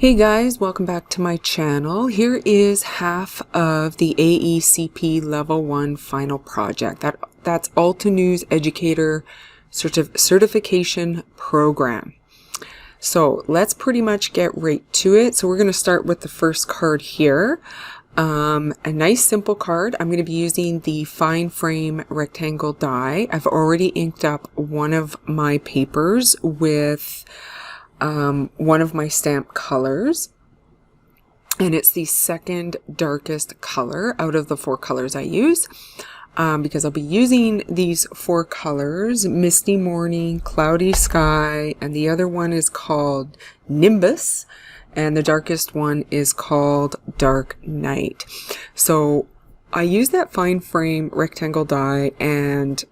Hey guys, welcome back to my channel. Here is half of the AECP Level 1 final project. That's Altenew's Educator Certification Program. So let's pretty much get right to it. So we're going to start with the first card here. A nice simple card. I'm going to be using the fine frame rectangle die. I've already inked up one of my papers with one of my stamp colors, and it's the second darkest color out of the four colors I use, because I'll be using these four colors: Misty Morning, Cloudy Sky, and the other one is called Nimbus, and the darkest one is called Dark Night. So I use that fine frame rectangle die, and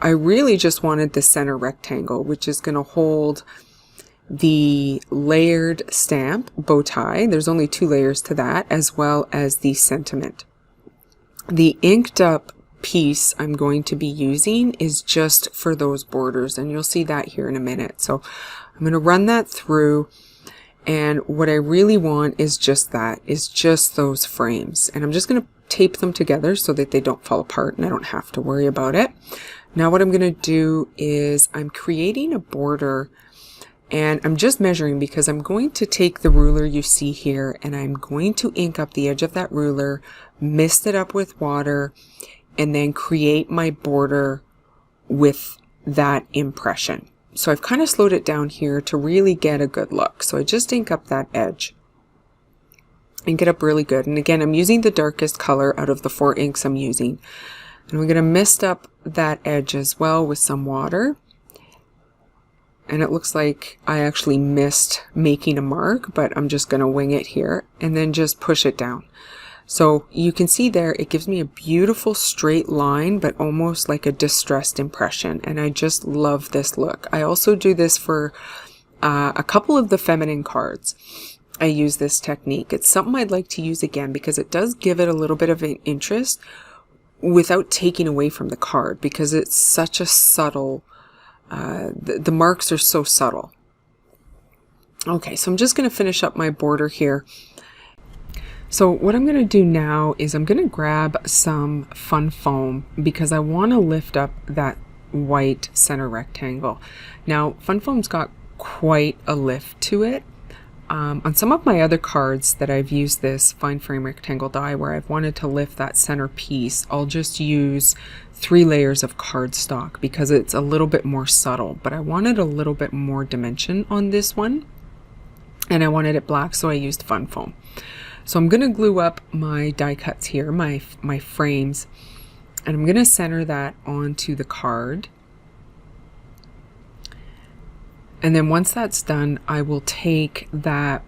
I really just wanted the center rectangle, which is going to hold the layered stamp bow tie. There's only 2 layers to that, as well as the sentiment. The inked up piece I'm going to be using is just for those borders, and you'll see that here in a minute. So I'm going to run that through, and what I really want is just that, is just those frames, and I'm just going to tape them together so that they don't fall apart and I don't have to worry about it. Now what I'm going to do is I'm creating a border, and I'm just measuring because I'm going to take the ruler you see here and I'm going to ink up the edge of that ruler, mist it up with water, and then create my border with that impression. So I've kind of slowed it down here to really get a good look. So I just ink up that edge and get up really good. And again, I'm using the darkest color out of the 4 inks I'm using. And we're going to mist up that edge as well with some water. And it looks like I actually missed making a mark, but I'm just going to wing it here and then just push it down. So you can see there, it gives me a beautiful straight line, but almost like a distressed impression. And I just love this look. I also do this for a couple of the feminine cards. I use this technique. It's something I'd like to use again because it does give it a little bit of an interest without taking away from the card, because it's such a subtle the marks are so subtle. Okay, so I'm just going to finish up my border here. So what I'm going to do now is I'm going to grab some fun foam because I want to lift up that white center rectangle. Now fun foam's got quite a lift to it. On some of my other cards that I've used this fine frame rectangle die where I've wanted to lift that center piece, I'll just use 3 layers of cardstock because it's a little bit more subtle, but I wanted a little bit more dimension on this one, and I wanted it black, so I used fun foam. So I'm going to glue up my die cuts here, my frames, and I'm going to center that onto the card. And then once that's done, I will take that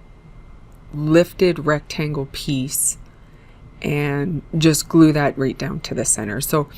lifted rectangle piece and just glue that right down to the center. So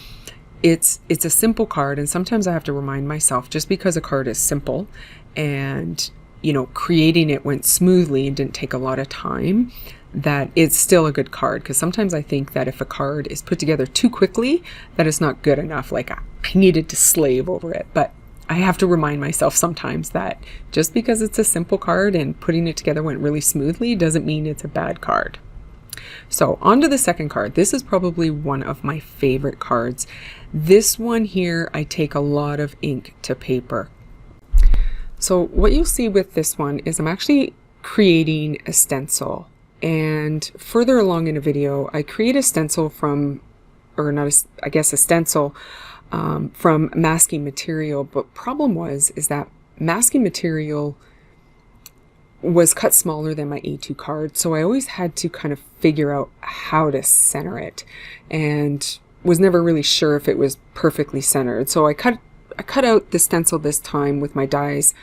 it's a simple card, and sometimes I have to remind myself, just because a card is simple and, you know, creating it went smoothly and didn't take a lot of time, that it's still a good card. Because sometimes I think that if a card is put together too quickly, that it's not good enough. Like I needed to slave over it. But I have to remind myself sometimes that just because it's a simple card and putting it together went really smoothly doesn't mean it's a bad card. So on to the second card. This is probably one of my favorite cards. This one here, I take a lot of ink to paper. So what you'll see with this one is I'm actually creating a stencil. And further along in a video, I create a stencil from, or not a, I guess a stencil from masking material, but problem is that masking material was cut smaller than my A2 card, so I always had to kind of figure out how to center it, and was never really sure if it was perfectly centered. So I cut out the stencil this time with my dies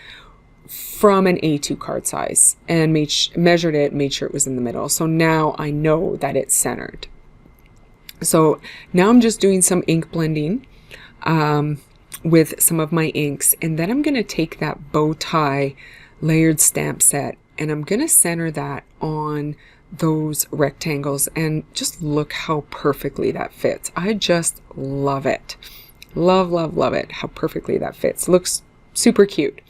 from an A2 card size and measured it, made sure it was in the middle. So now I know that it's centered. So now I'm just doing some ink blending with some of my inks, and then I'm going to take that bow tie layered stamp set and I'm going to center that on those rectangles, and just look how perfectly that fits. I just love it. Love, love, love it, how perfectly that fits. Looks super cute.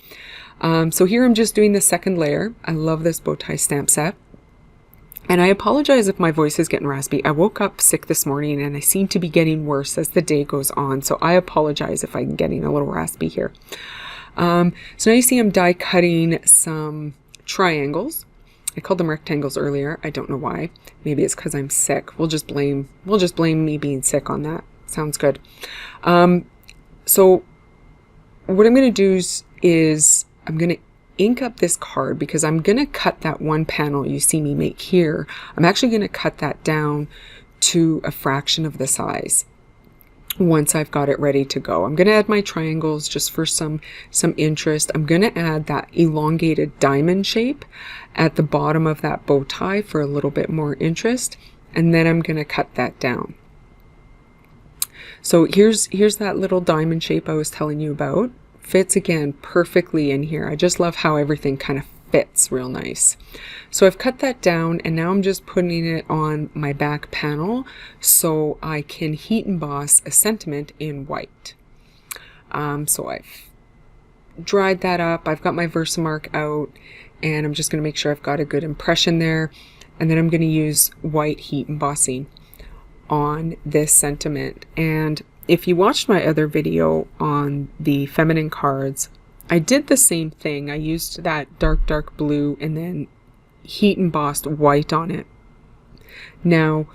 So here I'm just doing the second layer. I love this bow tie stamp set. And I apologize if my voice is getting raspy. I woke up sick this morning and I seem to be getting worse as the day goes on. So I apologize if I'm getting a little raspy here. So now you see I'm die cutting some triangles. I called them rectangles earlier. I don't know why. Maybe it's because I'm sick. We'll just blame me being sick on that. Sounds good. So what I'm going to do is I'm going to ink up this card because I'm going to cut that one panel you see me make here. I'm actually going to cut that down to a fraction of the size once I've got it ready to go. I'm going to add my triangles just for some interest. I'm going to add that elongated diamond shape at the bottom of that bow tie for a little bit more interest. And then I'm going to cut that down. So here's that little diamond shape I was telling you about. Fits again perfectly in here. I just love how everything kind of fits real nice. So I've cut that down and now I'm just putting it on my back panel so I can heat emboss a sentiment in white. So I've dried that up. I've got my Versamark out and I'm just going to make sure I've got a good impression there. And then I'm going to use white heat embossing on this sentiment. And if you watched my other video on the feminine cards, I did the same thing. I used that dark blue and then heat embossed white on it. Now,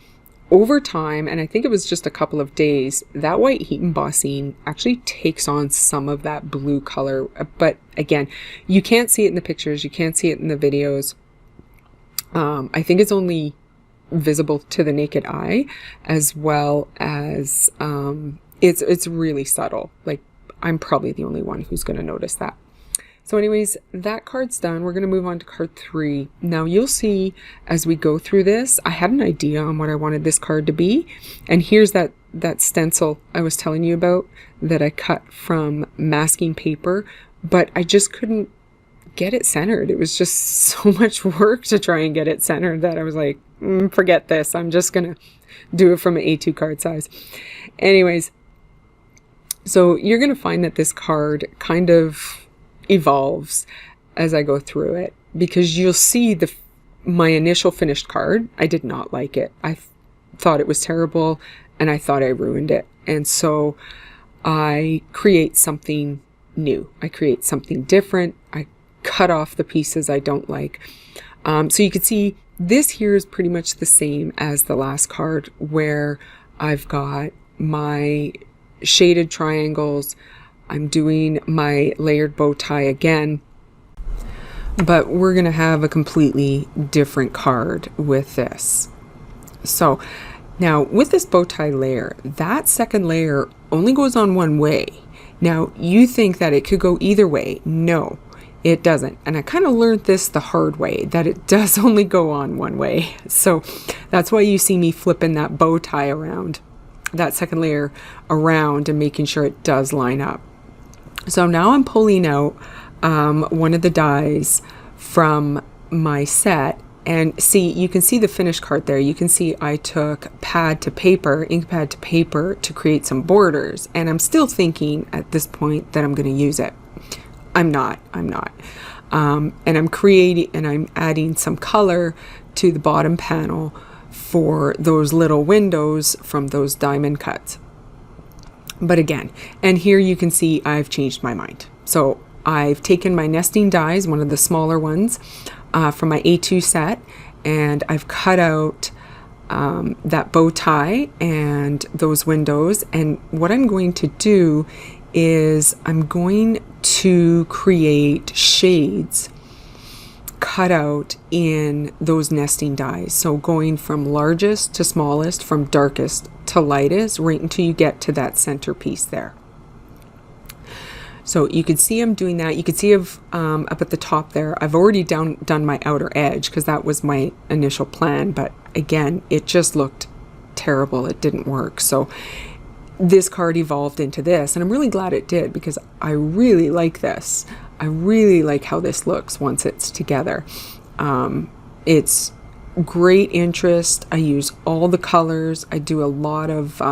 over time, and I think it was just a couple of days, that white heat embossing actually takes on some of that blue color. But again, you can't see it in the pictures. You can't see it in the videos. I think it's only visible to the naked eye, as well as it's really subtle. Like, I'm probably the only one who's going to notice that. So anyways, that card's done. We're going to move on to card 3. Now you'll see as we go through this, I had an idea on what I wanted this card to be. And here's that stencil I was telling you about that I cut from masking paper, but I just couldn't get it centered. It was just so much work to try and get it centered that I was like, forget this. I'm just going to do it from an A2 card size. Anyways, so you're going to find that this card kind of evolves as I go through it, because you'll see my initial finished card. I did not like it. I thought it was terrible and I thought I ruined it. And so I create something new. I create something different. I cut off the pieces I don't like. So you can see this here is pretty much the same as the last card, where I've got my shaded triangles. I'm doing my layered bow tie again, but we're going to have a completely different card with this. So now with this bow tie layer, that second layer only goes on one way. Now you think that it could go either way. No, it doesn't. And I kind of learned this the hard way, that it does only go on one way. So that's why you see me flipping that bow tie around, that second layer around, and making sure it does line up. So now I'm pulling out one of the dies from my set, and see, you can see the finished card there. You can see I took ink pad to paper to create some borders, and I'm still thinking at this point that I'm going to use it. I'm not. And I'm adding some color to the bottom panel for those little windows from those diamond cuts. But again, and here you can see I've changed my mind. So I've taken my nesting dies, one of the smaller ones from my A2 set, and I've cut out that bow tie and those windows. And what I'm going to do is I'm going to create shades cut out in those nesting dies. So going from largest to smallest, from darkest to lightest, right until you get to that centerpiece there. So you can see I'm doing that. You can see up at the top there, I've already done my outer edge because that was my initial plan. But again, it just looked terrible. It didn't work. So this card evolved into this, and I'm really glad it did, because I really like this. I really like how this looks once it's together. It's great interest. I use all the colors. I do a lot of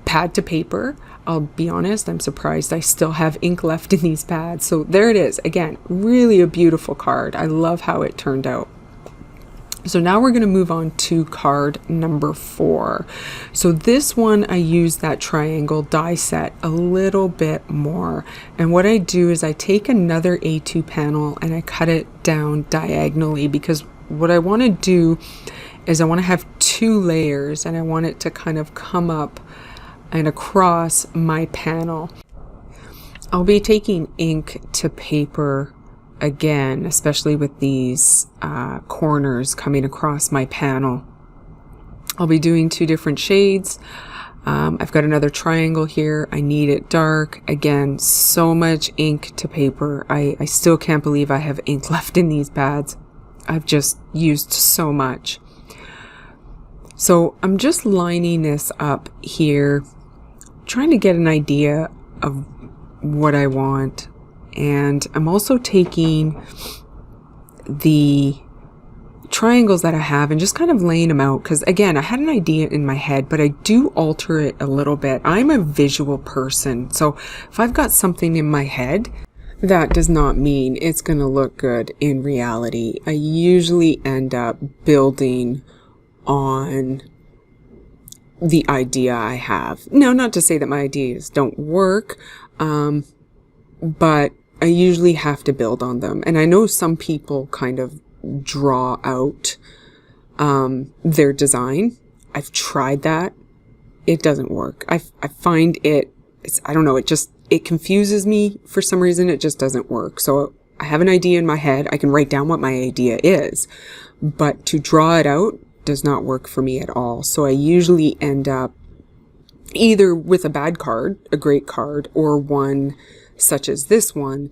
pad to paper. I'll be honest, I'm surprised I still have ink left in these pads. So there it is. Again, really a beautiful card. I love how it turned out. So now we're going to move on to card number 4. So this one, I use that triangle die set a little bit more. And what I do is I take another A2 panel and I cut it down diagonally, because what I want to do is I want to have 2 layers and I want it to kind of come up and across my panel. I'll be taking ink to paper again, especially with these corners coming across my panel. I'll be doing 2 different shades. I've got another triangle here. I need it dark. Again, so much ink to paper. I still can't believe I have ink left in these pads. I've just used so much. So I'm just lining this up here, trying to get an idea of what I want. And I'm also taking the triangles that I have and just kind of laying them out, because again, I had an idea in my head, but I do alter it a little bit. I'm a visual person, so if I've got something in my head, that does not mean it's going to look good in reality. I usually end up building on the idea I have. Now, not to say that my ideas don't work, but I usually have to build on them. And I know some people kind of draw out their design. I've tried that. It doesn't work. I find I don't know, it confuses me for some reason. It just doesn't work. So I have an idea in my head. I can write down what my idea is, but to draw it out does not work for me at all. So I usually end up either with a bad card, a great card, or one such as this one,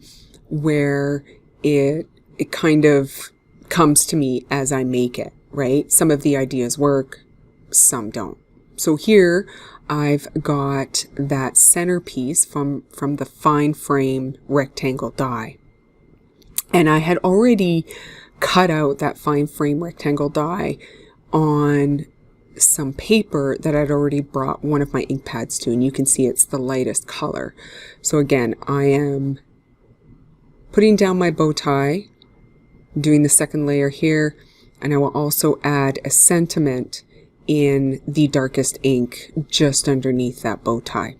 where it kind of comes to me as I make it, right? Some of the ideas work, some don't. So here I've got that centerpiece from the fine frame rectangle die. And I had already cut out that fine frame rectangle die on some paper that I'd already brought one of my ink pads to, and you can see it's the lightest color. So again, I am putting down my bow tie, doing the second layer here, and I will also add a sentiment in the darkest ink just underneath that bow tie.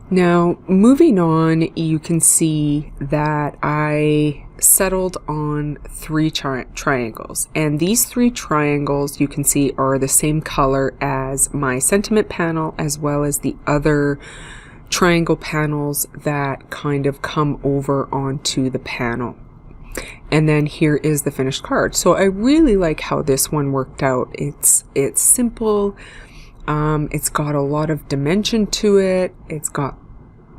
Now, moving on, you can see that I settled on 3 triangles, and these 3 triangles you can see are the same color as my sentiment panel, as well as the other triangle panels that kind of come over onto the panel. And then here is the finished card. So I really like how this one worked out. It's simple. It's got a lot of dimension to it. It's got,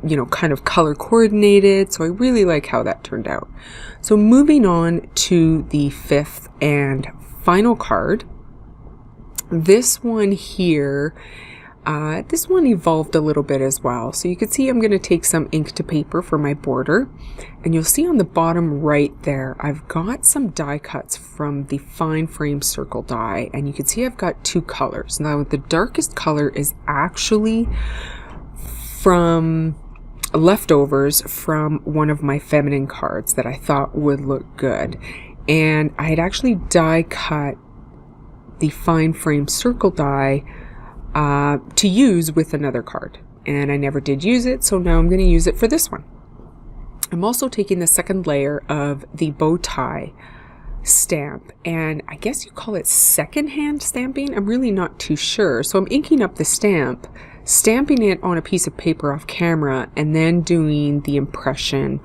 you know, kind of color coordinated. So I really like how that turned out. So moving on to the 5th and final card. This one here, this one evolved a little bit as well. So you can see I'm going to take some ink to paper for my border. And you'll see on the bottom right there, I've got some die cuts from the fine frame circle die. And you can see I've got 2 colors. Now the darkest color is actually from leftovers from one of my feminine cards that I thought would look good. And I had actually die cut the fine frame circle die to use with another card, and I never did use it, so now I'm going to use it for this one. I'm also taking the second layer of the bow tie stamp, and I guess you call it secondhand stamping. I'm really not too sure. So I'm inking up the stamp, stamping it on a piece of paper off camera, and then doing the impression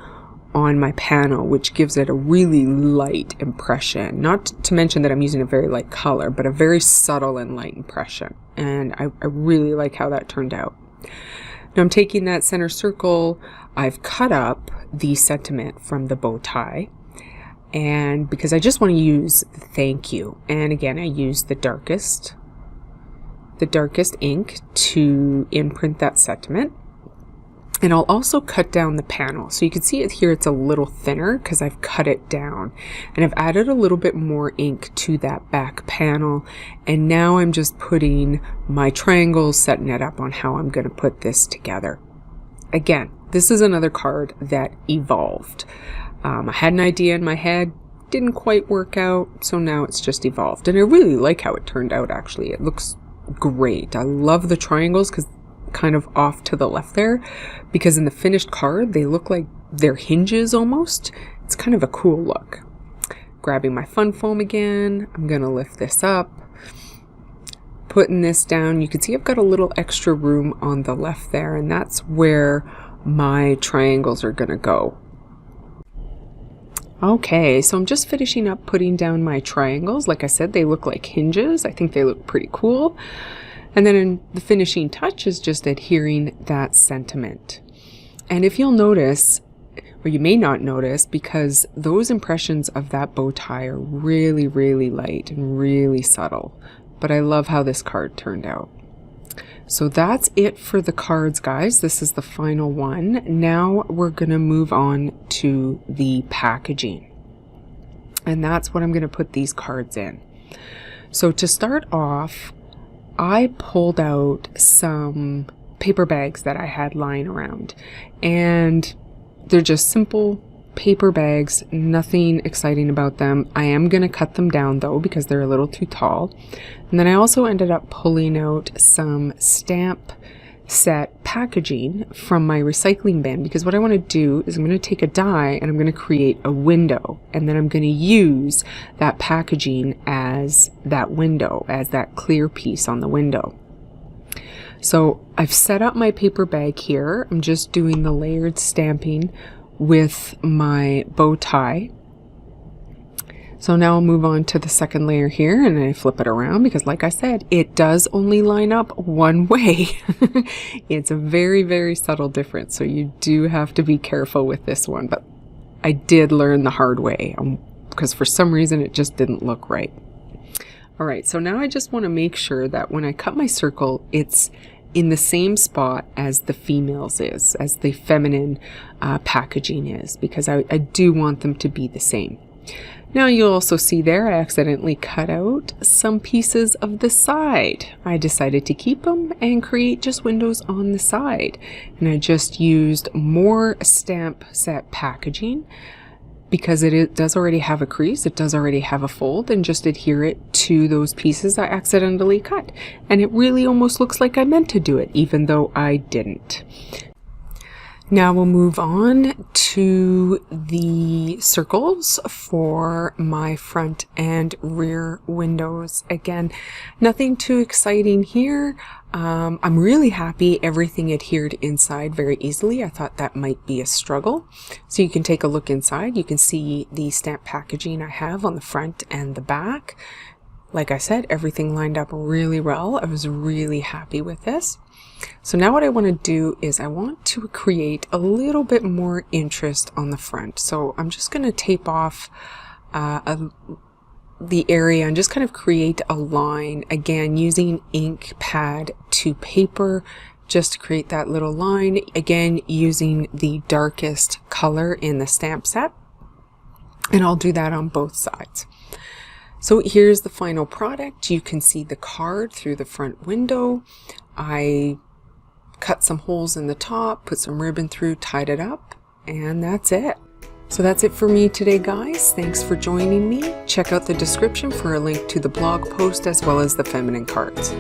on my panel, which gives it a really light impression. Not to mention that I'm using a very light color, but a very subtle and light impression. And I really like how that turned out. Now I'm taking that center circle, I've cut up the sentiment from the bow tie, and because I just want to use the thank you, and again I use the darkest ink to imprint that sentiment. And I'll also cut down the panel. So you can see it here, it's a little thinner because I've cut it down. And I've added a little bit more ink to that back panel. And now I'm just putting my triangles, setting it up on how I'm going to put this together. Again, this is another card that evolved. I had an idea in my head, didn't quite work out, so now it's just evolved. And I really like how it turned out, actually. It looks great. I love the triangles because kind of off to the left there, because in the finished card they look like they're hinges almost. It's kind of a cool look. Grabbing my fun foam again, I'm gonna lift this up, putting this down. You can see I've got a little extra room on the left there, and that's where my triangles are gonna go. Okay, so I'm just finishing up putting down my triangles. Like I said, they look like hinges. I think they look pretty cool. And then in the finishing touch is just adhering that sentiment. And if you'll notice, or you may not notice, because those impressions of that bow tie are really, really light and really subtle. But I love how this card turned out. So that's it for the cards, guys. This is the final one. Now we're going to move on to the packaging. And that's what I'm going to put these cards in. So to start off, I pulled out some paper bags that I had lying around, and they're just simple paper bags, nothing exciting about them. I am going to cut them down though because they're a little too tall. And then I also ended up pulling out some stamp set packaging from my recycling bin, because what I want to do is I'm going to take a die and I'm going to create a window, and then I'm going to use that packaging as that window, as that clear piece on the window. So I've set up my paper bag here. I'm just doing the layered stamping with my bow tie. So now I'll move on to the second layer here, and I flip it around because, like I said, it does only line up one way. It's a very, very subtle difference, so you do have to be careful with this one. But I did learn the hard way because for some reason it just didn't look right. All right, so now I just want to make sure that when I cut my circle, it's in the same spot as the females is, as the feminine packaging is, because I do want them to be the same. Now you'll also see there I accidentally cut out some pieces of the side. I decided to keep them and create just windows on the side. And I just used more stamp set packaging because it does already have a crease, it does already have a fold, and just adhere it to those pieces I accidentally cut. And it really almost looks like I meant to do it, even though I didn't. Now we'll move on to the circles for my front and rear windows. Again, nothing too exciting here. I'm really happy everything adhered inside very easily. I thought that might be a struggle. So you can take a look inside. You can see the stamp packaging I have on the front and the back. Like I said, everything lined up really well. I was really happy with this. So now what I want to do is I want to create a little bit more interest on the front. So I'm just going to tape off the area and just kind of create a line, again using ink pad to paper, just to create that little line, again using the darkest color in the stamp set. And I'll do that on both sides. So here's the final product. You can see the card through the front window. I cut some holes in the top, put some ribbon through, tied it up, and that's it. So that's it for me today, guys. Thanks for joining me. Check out the description for a link to the blog post as well as the feminine cards.